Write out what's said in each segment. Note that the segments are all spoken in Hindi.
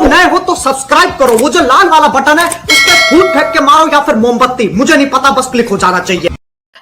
नए हो तो सब्सक्राइब करो, वो जो लाल वाला बटन है उस पर फूट फेंक के मारो या फिर मोमबत्ती, मुझे नहीं पता, बस क्लिक हो जाना चाहिए।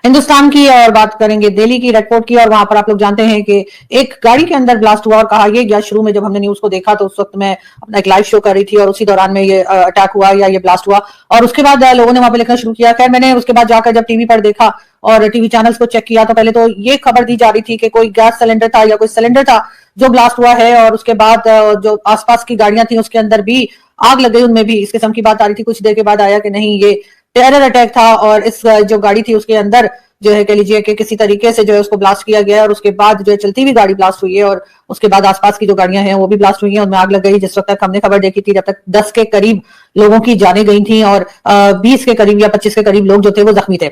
हिंदुस्तान की और बात करेंगे दिल्ली की, रेड फोर्ट की। और वहां पर आप लोग जानते हैं कि एक गाड़ी के अंदर ब्लास्ट हुआ और कहा यह गया, शुरू में जब हमने न्यूज को देखा तो उस वक्त मैं अपना एक लाइव शो कर रही थी और उसी दौरान में ये अटैक हुआ या ये ब्लास्ट हुआ। और उसके बाद लोगों ने वहां पे लिखना शुरू किया। खैर मैंने उसके बाद जाकर जब टीवी पर देखा और टीवी चैनल्स को चेक किया तो पहले तो ये खबर दी जा रही थी कि कोई गैस सिलेंडर था या कोई सिलेंडर था जो ब्लास्ट हुआ है, और उसके बाद जो आसपास की गाड़ियां थी उसके अंदर भी आग लग गई, उनमें भी इस किस्म की बात आ रही थी। कुछ देर के बाद आया कि नहीं, ये टेरर अटैक था और इस जो गाड़ी थी उसके अंदर जो है कह लीजिए कि किसी तरीके से जो है उसको ब्लास्ट किया गया है और उसके बाद जो है चलती हुई गाड़ी ब्लास्ट हुई है और उसके बाद आसपास की जो गाड़ियां हैं वो भी ब्लास्ट हुई हैं, उनमें आग लग गई। जिस वक्त तक हमने खबर देखी थी जब तक 10 के करीब लोगों की जानें गई थी और 20 के करीब या 25 के करीब लोग जो थे वो जख्मी थे।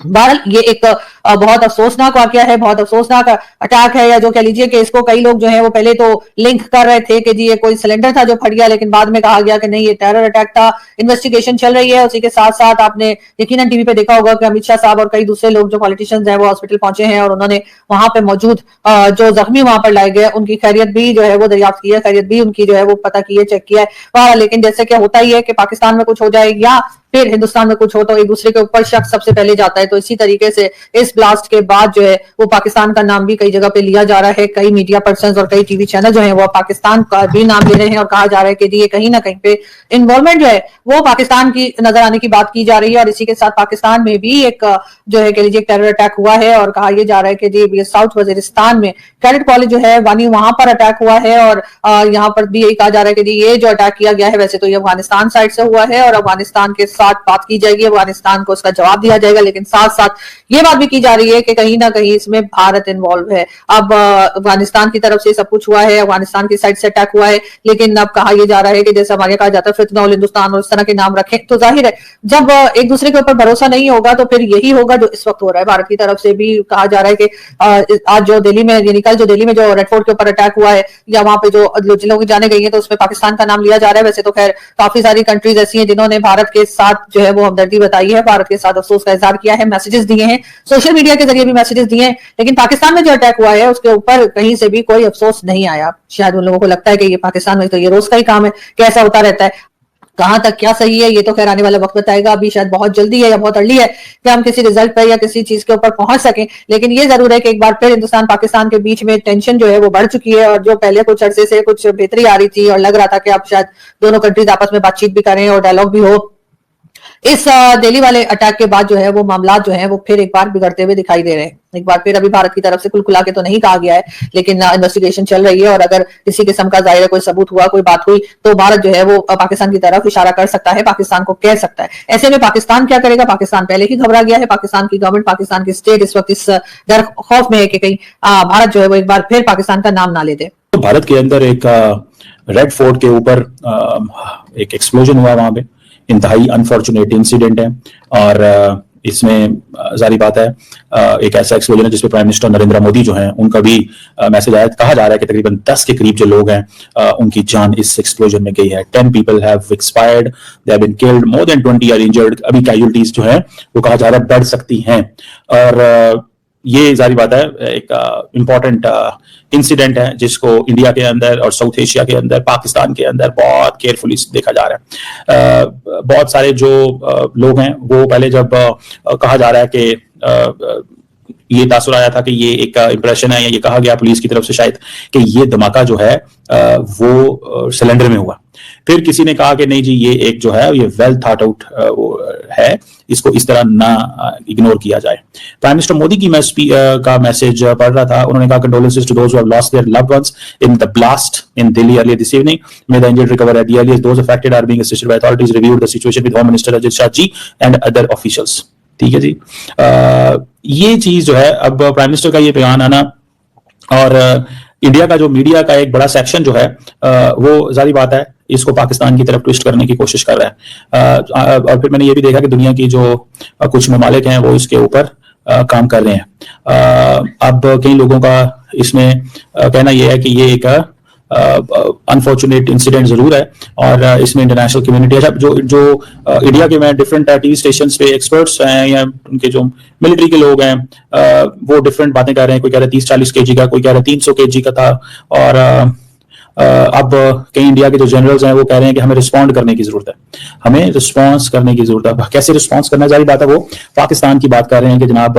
बहरहाल ये एक बहुत अफसोसनाक वाकया है, बहुत अफसोसनाक अटैक है, या जो कह लीजिए कि इसको कई लोग जो है वो पहले तो लिंक कर रहे थे कि जी ये कोई सिलेंडर था जो फट गया, लेकिन बाद में कहा गया कि नहीं ये टेरर अटैक था। इन्वेस्टिगेशन चल रही है। उसी के साथ साथ आपने यकीनन टीवी पे देखा होगा कि अमित शाह साहब और कई दूसरे लोग जो पॉलिटिशियंस हैं वो हॉस्पिटल पहुंचे हैं और उन्होंने वहां पे मौजूद जो जख्मी वहां पर लाए गए उनकी खैरियत भी जो है वो दरियाफ्त की है, खैरियत भी उनकी जो है वो पता की है, चेक किया है। बहरहाल लेकिन जैसे कि होता ही है कि पाकिस्तान में कुछ हो जाए या फिर हिंदुस्तान में कुछ हो तो एक दूसरे के ऊपर शक सबसे पहले जाता है। तो इसी तरीके से इस ब्लास्ट के बाद जो है वो पाकिस्तान का नाम भी कई जगह पे लिया जा रहा है। कई मीडिया पर्सन और कई टीवी चैनल जो है वो पाकिस्तान का भी नाम ले रहे हैं और कहा जा रहा है कि जी ये कहीं ना कहीं पे इन्वॉल्वमेंट जो है वो पाकिस्तान की नजर आने की बात की जा रही है। और इसी के साथ पाकिस्तान में भी एक जो है कह लीजिए टेरर अटैक हुआ है और कहा यह जा रहा है कि जी साउथ वजीरिस्तान में कैडेट कॉलेज जो है वानी वहां पर अटैक हुआ है और यहाँ पर भी यही कहा जा रहा है कि जी ये जो अटैक किया गया है वैसे तो ये अफगानिस्तान साइड से हुआ है और अफगानिस्तान के साथ बात की जाएगी, अफगानिस्तान को उसका जवाब दिया जाएगा, लेकिन साथ साथ ये बात भी की जा रही है कि कहीं ना कहीं इसमें भारत इन्वॉल्व है। अब अफगानिस्तान की तरफ से सब कुछ हुआ है, अफगानिस्तान की साइड से अटैक हुआ है, लेकिन अब कहा यह जा रहा है कि जैसे हमारे कहा जाता है फितनौल हिंदुस्तान और इस तरह के नाम रखें, तो जाहिर है जब एक दूसरे के ऊपर भरोसा नहीं होगा तो फिर यही होगा जो इस वक्त हो रहा है। भारत की तरफ से भी कहा जा रहा है कि आज जो दिल्ली में यानी कल जो दिल्ली में जो रेड फोर्ट के ऊपर अटैक हुआ है या वहां पे जो लोगों की जाने गई है तो उसमें पाकिस्तान का नाम लिया जा रहा है। वैसे तो खैर काफी सारी कंट्रीज ऐसी हैं जिन्होंने भारत के साथ जो है वो हमदर्दी बताई है, भारत के साथ अफसोस का इजहार किया है, मैसेजेस दिए हैं, सोशल मीडिया के जरिए भी मैसेजेस दिए हैं, लेकिन पाकिस्तान में जो अटैक हुआ है उसके ऊपर कहीं से भी कोई अफसोस नहीं आया। शायद उन लोगों को लगता है कि ये पाकिस्तान में तो ये रोज का ही काम है, कैसा होता रहता है। कहां तक क्या सही है ये तो खैर आने वाला वक्त बताएगा। अभी शायद बहुत जल्दी है या बहुत अर्ली है कि हम किसी रिजल्ट पर या किसी चीज के ऊपर पहुंच सकें, लेकिन ये जरूर है कि एक बार फिर हिंदुस्तान पाकिस्तान के बीच में टेंशन जो है वो बढ़ चुकी है और जो पहले कुछ अरसे से कुछ बेहतरी आ रही थी और लग रहा था कि अब शायद दोनों कंट्रीज आपस में बातचीत भी करें और डायलॉग भी हो, इस दिल्ली वाले अटैक के बाद जो है वो मामला जो है वो फिर एक बार बिगड़ते हुए दिखाई दे रहे हैं। एक बार फिर अभी भारत की तरफ से कुल खुला के तो नहीं कहा गया है, लेकिन इन्वेस्टिगेशन चल रही है और अगर किसी किस्म का जाहिर कोई सबूत हुआ, कोई बात हुई तो भारत जो है वो पाकिस्तान की तरफ इशारा कर सकता है, पाकिस्तान को कह सकता है। ऐसे में पाकिस्तान क्या करेगा? पाकिस्तान पहले ही घबरा गया है। पाकिस्तान की गवर्नमेंट, पाकिस्तान की स्टेट इस वक्त इस डर खौफ में है कि कहीं भारत जो है वो एक बार फिर पाकिस्तान का नाम ना ले दे। भारत के अंदर एक रेड फोर्ट के ऊपर एक एक्सप्लोजन हुआ, वहां पे इंतहाई अनफॉर्चुनेट इंसिडेंट है और इसमें जारी बात है एक ऐसा एक्सप्लोजन है जिसपे प्राइम मिनिस्टर नरेंद्र मोदी जो हैं उनका भी मैसेज आया। कहा जा रहा है कि तकरीबन 10 के करीब जो लोग हैं उनकी जान इस एक्सप्लोजन में गई है। 10 people have expired, they have been killed, more than 20 are injured. अभी कैजुअलिटीज जो है वो कहा जा रहा है बढ़ सकती हैं और ये जारी बात है एक इंपॉर्टेंट इंसिडेंट है जिसको इंडिया के अंदर और साउथ एशिया के अंदर, पाकिस्तान के अंदर बहुत केयरफुली देखा जा रहा है। बहुत सारे जो लोग हैं वो पहले जब कहा जा रहा है कि ये तासुर आया था कि ये एक इंप्रेशन है या ये कहा गया पुलिस की तरफ से शायद कि ये धमाका जो है वो सिलेंडर में हुआ। फिर किसी ने कहा कि नहीं जी ये एक जो है ये वेल थॉट आउट है, इसको इस तरह ना इग्नोर किया जाए। प्राइम मिनिस्टर मोदी की का मैसेज पढ़ रहा था, उन्होंने कहा condolences to those who have lost their loved ones in the blast in Delhi earlier this evening, may the injured recover at the earliest, those affected are being assisted by authorities, reviewed the situation with home minister Ajay Shah ji and other officials. ठीक है जी, ये चीज जो है अब प्राइम मिनिस्टर का ये बयान आना और इंडिया का जो मीडिया का एक बड़ा सेक्शन जो है वो जारी बात है इसको पाकिस्तान की तरफ ट्विस्ट करने की कोशिश कर रहा है। और फिर मैंने ये भी देखा कि दुनिया की जो कुछ ममालिक हैं वो इसके ऊपर काम कर रहे हैं। अब कई लोगों का इसमें कहना यह है कि ये एक अनफॉर्चुनेट इंसिडेंट जरूर है और इसमें इंटरनेशनल कम्युनिटी जो इंडिया के मैं डिफरेंट टीवी स्टेशन पे एक्सपर्ट्स हैं या उनके जो मिलिट्री के लोग हैं वो डिफरेंट बातें कर रहे हैं। कोई कह रहा है 30-40 kg का, कोई कह रहा है 300 kg का था अब कई इंडिया के जो जनरल्स हैं वो कह रहे हैं कि हमें रिस्पॉन्ड करने की जरूरत है, हमें रिस्पॉन्स करने की जरूरत है। कैसे रिस्पॉन्स करना, जारी बात है वो पाकिस्तान की बात कर रहे हैं कि जनाब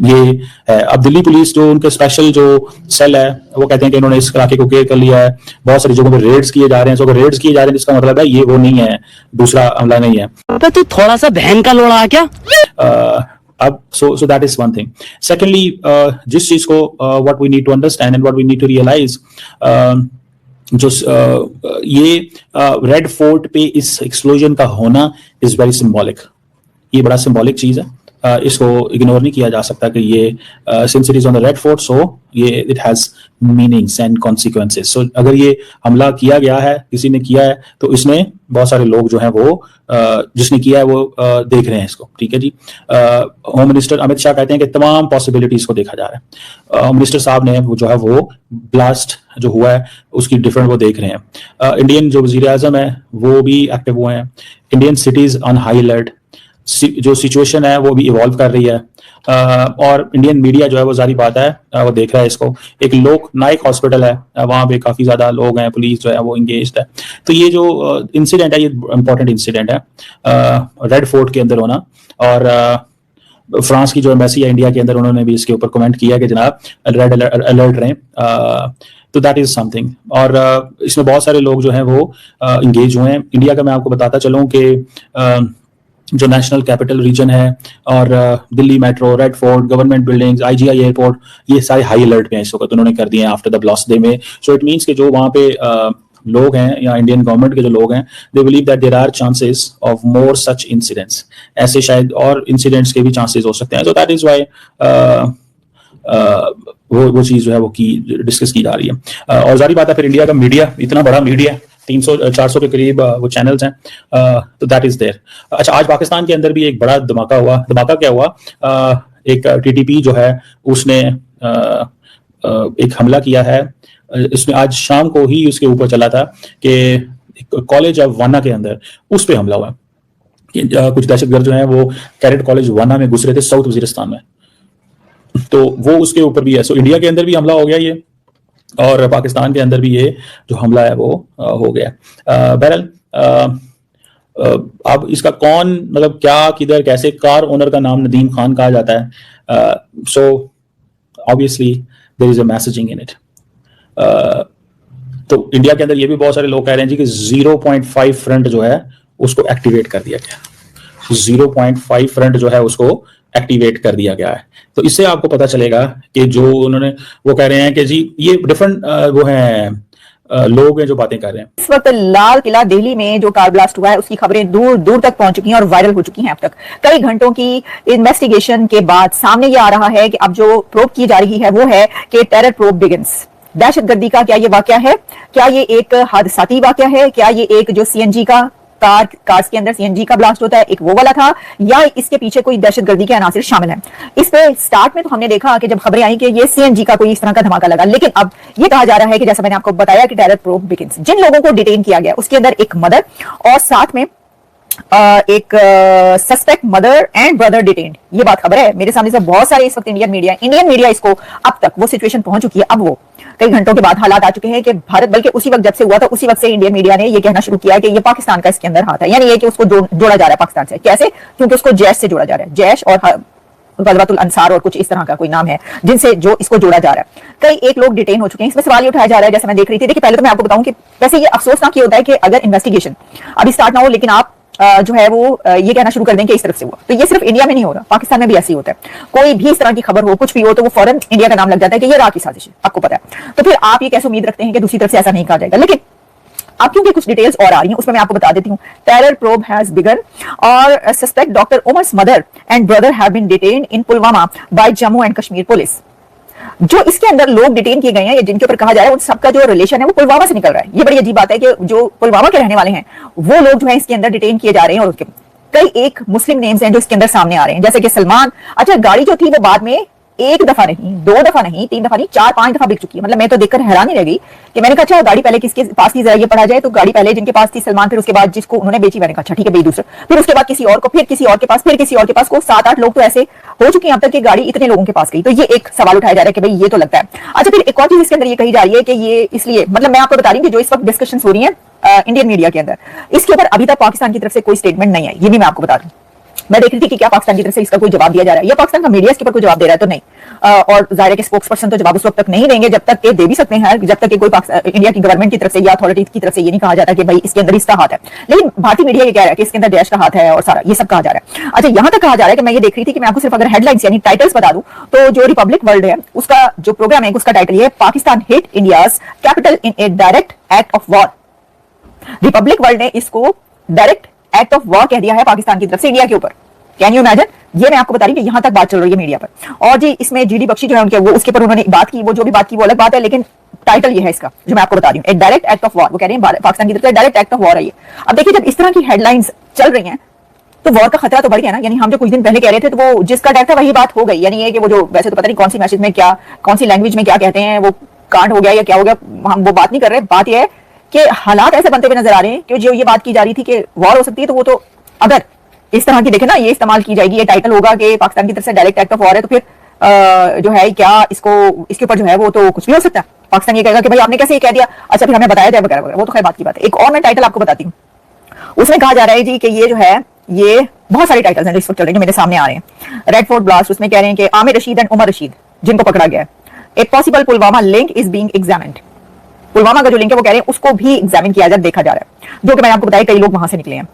ये है। अब दिल्ली पुलिस जो उनके स्पेशल जो सेल है वो कहते हैं कि इन्होंने इस इलाके को क्लियर कर लिया है, बहुत सारी जगहों पर रेड्स किए जा रहे हैं। तो अगर रेड्स किए जा रहे हैं जिसका मतलब है ये वो नहीं है, दूसरा हमला नहीं है। तो तू थोड़ा सा बहन का लोड़ा क्या? अब so that is one thing. Secondly, जिस चीज को what we need to understand and what we need to realise, जो ये रेड फोर्ट पे इस एक्सप्लोजन का होना इज वेरी सिंबॉलिक, ये बड़ा सिंबॉलिक चीज है। इसको इग्नोर नहीं किया जा सकता कि ये since it is on the Red Fort, so ये it has meanings and consequences. So अगर ये हमला किया गया है, किसी ने किया है, तो इसने बहुत सारे लोग जो हैं वो जिसने किया है वो देख रहे हैं इसको, ठीक है जी। होम मिनिस्टर अमित शाह कहते हैं कि तमाम पॉसिबिलिटीज को देखा जा रहा है। होम मिनिस्टर साहब ने वो जो है वो ब्लास्ट जो हुआ है उसकी डिफरेंट वो देख रहे हैं। इंडियन जो वजीर आजम है वो भी एक्टिव हुए हैं। Indian CTs on high alert, जो सिचुएशन है वो भी इवॉल्व कर रही है, और इंडियन मीडिया जो है वो जारी बात है वो देख रहा है इसको। एक लोक नायक हॉस्पिटल है, वहां पे काफी ज्यादा लोग हैं, पुलिस जो है वो इंगेज्ड है। तो ये जो इंसिडेंट है ये इंपॉर्टेंट इंसिडेंट है रेड फोर्ट के अंदर होना। और फ्रांस की जो एम्बेसी है इंडिया के अंदर, उन्होंने भी इसके ऊपर कमेंट किया कि जनाब रेड अलर्ट रहें। तो दैट इज समथिंग। और इसमें बहुत सारे लोग जो हैं वो इंगेज हुए हैं। इंडिया का मैं आपको बताता चलूं कि जो नेशनल कैपिटल रीजन है और Delhi metro, red fort, government buildings, IGI airport, ये सारे हाई अलर्ट पे हैं इस वक्त, उन्होंने कर दिए हैं आफ्टर द ब्लास्ट डे में। सो इट मींस कि जो वहां पे लोग हैं या इंडियन गवर्नमेंट के जो लोग हैं, they believe that there are chances of more such incidents, ऐसे शायद और इंसिडेंट्स के भी चांसेस हो सकते हैं। सो दैट इज व्हाई वो चीज जो है वो की डिस्कस की जा रही है। और जारी बात है फिर इंडिया का मीडिया, इतना बड़ा मीडिया, 300-400 के करीब वो चैनल्स हैं, तो दैट इज देयर। अच्छा, आज पाकिस्तान के अंदर भी एक बड़ा धमाका हुआ। धमाका क्या हुआ, एक टीटीपी जो है उसने एक हमला किया है। इसमें आज शाम को ही उसके ऊपर चला था कि कॉलेज ऑफ वाना के अंदर उस पर हमला हुआ। कुछ दहशतगर्द जो हैं वो कैरेट कॉलेज वाना में घुस रहे थे, साउथ वजीरिस्तान में, तो वो उसके ऊपर भी है। सो इंडिया के अंदर भी हमला हो गया ये, और पाकिस्तान के अंदर भी ये जो हमला है वो हो गया। बहरहाल अब इसका कौन, मतलब क्या, किधर, कैसे, कार ओनर का नाम नदीम खान कहा जाता है। So obviously there is a messaging in it. तो इंडिया के अंदर ये भी बहुत सारे लोग कह रहे हैं जी कि 0.5 फ्रंट जो है उसको एक्टिवेट कर दिया गया। 0.5 फ्रंट जो है उसको एक्टिवेट कर दिया गया है। तो इससे आपको पता चलेगा कि जो उन्होंने वो कह रहे हैं कि जी ये डिफरेंट वो हैं लोग हैं जो बातें कर रहे हैं। इस वक्त लाल किला दिल्ली में जो कार ब्लास्ट हुआ है उसकी खबरें दूर दूर तक पहुंच चुकी हैं और वायरल हो चुकी हैं। अब तक कई घंटों की इन्वेस्टिगेशन के बाद सामने ये आ रहा है कि अब जो प्रोब की जा रही है वो है कि टेरर प्रोब बिगिंस। दहशतगर्दी का क्या ये वाकया है, क्या ये एक हादसाती वाकया है, क्या ये एक जो सीएनजी का कार्स के अंदर सीएनजी का ब्लास्ट होता है एक वो वाला था, या इसके पीछे कोई दहशतगर्दी के अनासिर शामिल हैं। इस पे स्टार्ट में तो हमने देखा कि जब खबरें आई कि ये सीएनजी का कोई इस तरह का धमाका लगा, लेकिन अब ये कहा जा रहा है कि जैसा मैंने आपको बताया कि टेरर प्रोब बिगिंस। जिन लोगों को डिटेन किया गया उसके अंदर एक मदर और साथ में एक suspect mother and brother detained, ये बात खबर है मेरे सामने से। बहुत सारे इस वक्त इंडियन मीडिया इसको अब तक वो सिचुएशन पहुंच चुकी है। अब वो कई घंटों के बाद हालात आ चुके हैं कि भारत, बल्कि उसी वक्त जब से हुआ था उसी वक्त से इंडियन मीडिया ने ये कहना शुरू किया है कि ये पाकिस्तान का इसके अंदर हाथ है, यानी ये कि उसको जोड़ा जा रहा है पाकिस्तान से। कैसे? क्योंकि उसको जैश से जोड़ा जा रहा है, जैश और गजवातुल अंसार और कुछ इस तरह का कोई नाम है जिनसे जो इसको जोड़ा जा रहा है। कई एक लोग डिटेन हो चुके हैं। इसमें सवाल ये उठाया जा रहा है, जैसे मैं देख रही थी। देखिए, पहले तो मैं आपको बताऊं कि वैसे ये अफसोसनाक ये होता है कि अगर इन्वेस्टिगेशन अभी स्टार्ट ना हो लेकिन आप जो है वो ये कहना शुरू कर दें कि इस तरफ से हुआ, तो ये सिर्फ इंडिया में नहीं हो रहा, पाकिस्तान में भी ऐसे ही होता है। कोई भी इस तरह की खबर हो, कुछ भी हो, तो वो फौरन इंडिया का नाम लग जाता है कि ये राह की साजिश है, आपको पता है। तो फिर आप ये कैसे उम्मीद रखते हैं कि दूसरी तरफ से ऐसा नहीं कहा जाएगा। लेकिन अब क्योंकि कुछ डिटेल्स और आ रही हैं उसमें मैं आपको बता देती हूं। टेरर प्रोब हैज बिगन और suspect doctor Umar's mother and brother have been detained in Pulwama by Jammu and Kashmir police. जो इसके अंदर लोग डिटेन किए गए हैं, जिनके ऊपर कहा जा रहा है, उन सबका जो रिलेशन है वो पुलवामा से निकल रहा है। ये बड़ी अजीब बात है कि जो पुलवामा के रहने वाले हैं वो लोग जो है इसके अंदर डिटेन किए जा रहे हैं, और उसके कई एक मुस्लिम नेम्स हैं जो इसके अंदर सामने आ रहे हैं, जैसे कि सलमान। अच्छा, गाड़ी जो थी वो बाद में एक दफा नहीं, 2 दफा नहीं, 3 दफा नहीं, 4-5 दफा बिक चुकी है। मतलब मैं तो देखकर हैरान ही रह गई कि मैंने कहा अच्छा गाड़ी पहले किसके पास थी, जरा ये पढ़ा जाए। तो गाड़ी पहले जिनके पास थी सलमान, फिर उसके बाद जिसको उन्होंने बेची, मैंने कहा अच्छा ठीक है भाई दूसरा, फिर उसके बाद किसी और को, फिर किसी और के पास, फिर किसी और के पास को 7-8 लोग तो ऐसे हो चुके हैं अब तक कि गाड़ी इतने लोगों के पास गई। तो ये एक सवाल उठाया जा रहा है कि भाई ये तो लगता है। अच्छा फिर एक और चीज इसके अंदर ये कही जा रही है कि ये इसलिए, मतलब मैं आपको बता रही हूँ कि जो इस वक्त डिस्कशन हो रही है इंडियन मीडिया के अंदर, इसके ऊपर अभी तक पाकिस्तान की तरफ से कोई स्टेटमेंट नहीं आई। ये भी मैं आपको बता दूं। मैं देख रही थी कि क्या पाकिस्तान की तरफ से इसका कोई जवाब दिया जा रहा है या पाकिस्तान का मीडिया इसके ऊपर कोई जवाब दे रहा है, तो नहीं। और जाहिर है कि स्पोक्स पर्सन तो जवाब उस वक्त तक नहीं देंगे जब तक, ये दे भी सकते हैं जब तक कि कोई इंडिया की गवर्नमेंट की तरफ से या अथॉरिटी की तरफ से ये नहीं कहा जाता कि भाई इसके अंदर इसका हाथ है। लेकिन भारतीय मीडिया ये कह रहा है कि इसके अंदर देश का हाथ है और सारा ये सब कहा जा रहा है। अच्छा यहाँ तक कहा जा रहा है कि मैं ये देख रही थी कि मैं आपको सिर्फ अगर हेडलाइंस यानी टाइटल्स बता दूं तो जो रिपब्लिक वर्ल्ड है उसका जो प्रोग्राम है उसका टाइटल ये है, Pakistan hit India's capital in A direct act of war. Republic world ने इसको डायरेक्ट एक्ट ऑफ वॉर कह दिया है पाकिस्तान की तरफ से इंडिया के ऊपर। Can you imagine? ये मैं आपको बता रही हूँ कि यहां तक बात चल रही है मीडिया पर। और जी इसमें जीडी बख्शी जो है उनके, वो उसके ऊपर उन्होंने बात की, वो जो भी बात की वो अलग बात है, लेकिन टाइटल ये है इसका जो मैं आपको बता रही हूँ, एक डायरेक्ट एक्ट ऑफ वॉर। वो कह रहे हैं पाकिस्तान की तरफ से डायरेक्ट एक्ट ऑफ वॉर है ये। अब देखिए जब इस तरह की हेडलाइंस चल रही हैं तो वॉर का खतरा तो बढ़ गया ना। यानी हम जो कुछ दिन पहले कह रहे थे तो वो जिसका डर था वही बात हो गई। यानी ये कि वो जो वैसे तो पता नहीं कौन सी मैसेज में क्या, कौन सी लैंग्वेज में क्या कहते हैं, वो कांड हो गया या क्या हो गया, हम वो बात नहीं कर रहे। बात यह है कि हालात ऐसे बनते हुए नजर आ रहे हैं कि जो ये बात की जा रही थी कि वॉर हो सकती है, तो वो तो अगर इस तरह की देखे ना ये इस्तेमाल की जाएगी, ये टाइटल होगा कि पाकिस्तान की तरफ से डायरेक्ट एक्ट ऑफ वॉर है, तो फिर जो है क्या इसको, इसके ऊपर जो है वो तो कुछ भी हो सकता है। पाकिस्तान ये कहेगा कि भाई आपने कैसे ये कह दिया, अच्छा फिर हमें बताया जाए वगैरह वगैरह, वो तो खैर बात की बात है। एक और मैं टाइटल आपको बताती हूँ, उसमें कहा जा रहा है जी कि ये जो है, ये बहुत सारे टाइटल्स हैं जो इस वक्त चल रहे हैं जो मेरे सामने आ रहे हैं। रेड फोर्ट ब्लास्ट, उसमें कह रहे हैं कि आमिर रशीद एंड उमर रशीद जिनको पकड़ा गया है, एक possible Pulwama link is being examined. Pulwama का जो लिंक है वो कह रहे हैं उसको भी एग्जामिन किया जाए, देखा जा रहा है, जो कि मैंने आपको बताया कई लोग वहां से निकले हैं।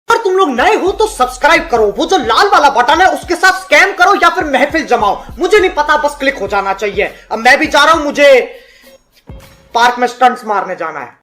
अगर तुम लोग नए हो तो सब्सक्राइब करो, वो जो लाल वाला बटन है उसके साथ स्कैम करो या फिर महफिल जमाओ, मुझे नहीं पता, बस क्लिक हो जाना चाहिए। अब मैं भी जा रहा हूं, मुझे पार्क में स्टंट्स मारने जाना है।